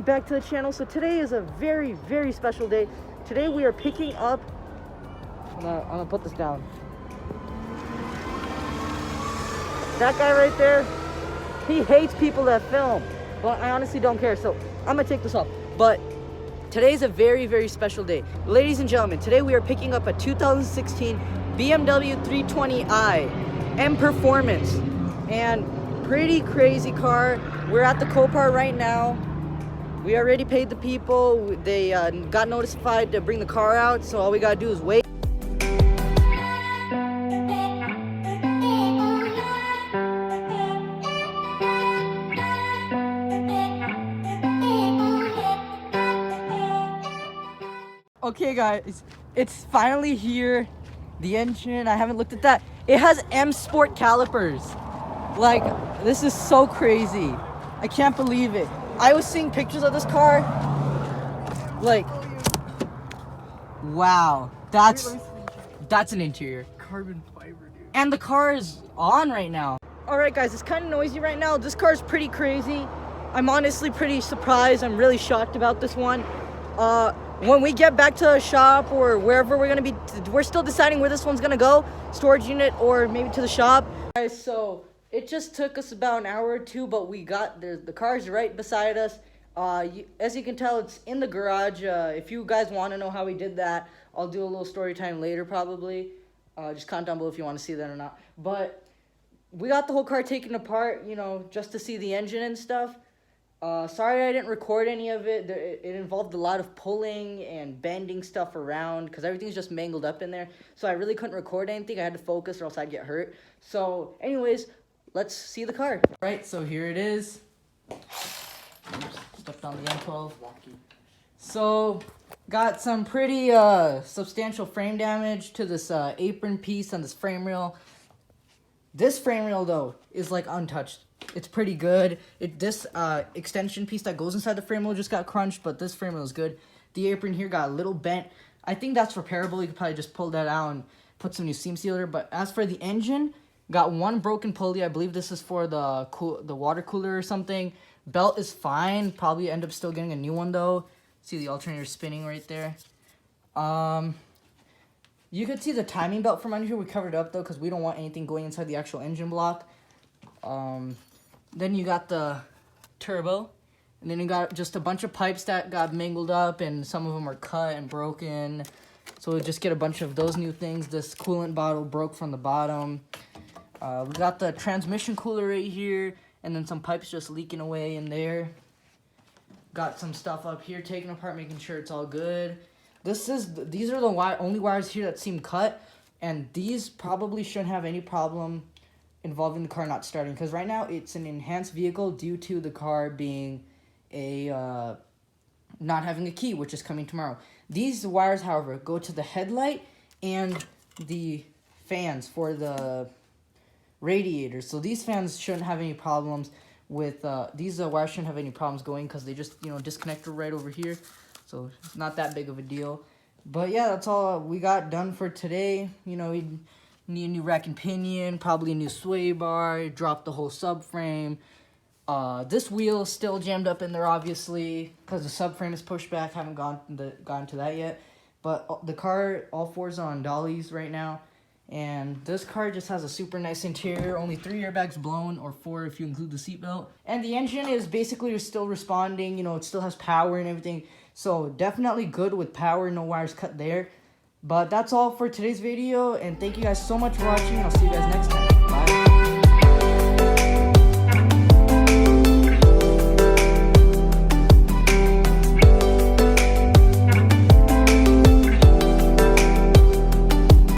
back to the channel. So today is a very, very special day. Today we are picking up, I'm gonna put this down. That guy right there, he hates people that film, but I honestly don't care, so I'm gonna take this off. But today's a very, very special day. Ladies and gentlemen, today we are picking up a 2016 BMW 320i M Performance, and pretty crazy car. We're at the Copart right now. We already paid the people. They got notified to bring the car out, so all we gotta do is wait. Okay guys, it's finally here. The engine, I haven't looked at that. It has M Sport calipers. Like, this is so crazy. I can't believe it. I was seeing pictures of this car. Like, wow, that's an interior. Carbon fiber, dude. And the car is on right now. All right guys, it's kind of noisy right now. This car is pretty crazy. I'm honestly pretty surprised. I'm really shocked about this one. When we get back to the shop or wherever we're gonna be, we're still deciding where this one's gonna go, storage unit or maybe to the shop. Guys, so it just took us about an hour or two, but we got the car's right beside us. As you can tell, it's in the garage. If you guys want to know how we did that, I'll do a little story time later probably. Just comment down below if you want to see that or not. But we got the whole car taken apart, you know, just to see the engine and stuff. Sorry I didn't record any of it. It involved a lot of pulling and bending stuff around because everything's just mangled up in there. So I really couldn't record anything. I had to focus or else I'd get hurt. So anyways, let's see the car. Right, so here it is. Stepped on the M12. So got some pretty substantial frame damage to this apron piece on this frame rail. This frame rail though is like untouched. It's pretty good. This extension piece that goes inside the frame rail just got crunched, but this frame rail is good. The apron here got a little bent. I think that's repairable. You could probably just pull that out and put some new seam sealer. But as for the engine, got one broken pulley. I believe this is for the water cooler or something. Belt is fine. Probably end up still getting a new one though. See the alternator spinning right there. You could see the timing belt from under here. We covered it up though because we don't want anything going inside the actual engine block. Then you got the turbo, and then you got just a bunch of pipes that got mangled up, and some of them are cut and broken. So we'll just get a bunch of those new things. This coolant bottle broke from the bottom. We got the transmission cooler right here, and then some pipes just leaking away in there. Got some stuff up here taken apart, making sure it's all good. These are the only wires here that seem cut, and these probably shouldn't have any problem involving the car not starting, because right now it's an enhanced vehicle due to the car being not having a key, which is coming tomorrow. These wires, however, go to the headlight and the fans for the radiators. So these fans shouldn't have any problems with these wires shouldn't have any problems going because they just disconnect right over here. So it's not that big of a deal. But yeah, that's all we got done for today. We need a new rack and pinion, probably a new sway bar, drop the whole subframe. This wheel is still jammed up in there, obviously, because the subframe is pushed back. Haven't gotten to that yet. But the car, all fours are on dollies right now. And this car just has a super nice interior. Only 3 airbags blown, or 4 if you include the seatbelt. And the engine is basically still responding. It still has power and everything. So definitely good with power, no wires cut there. But that's all for today's video, and thank you guys so much for watching. I'll see you guys next time.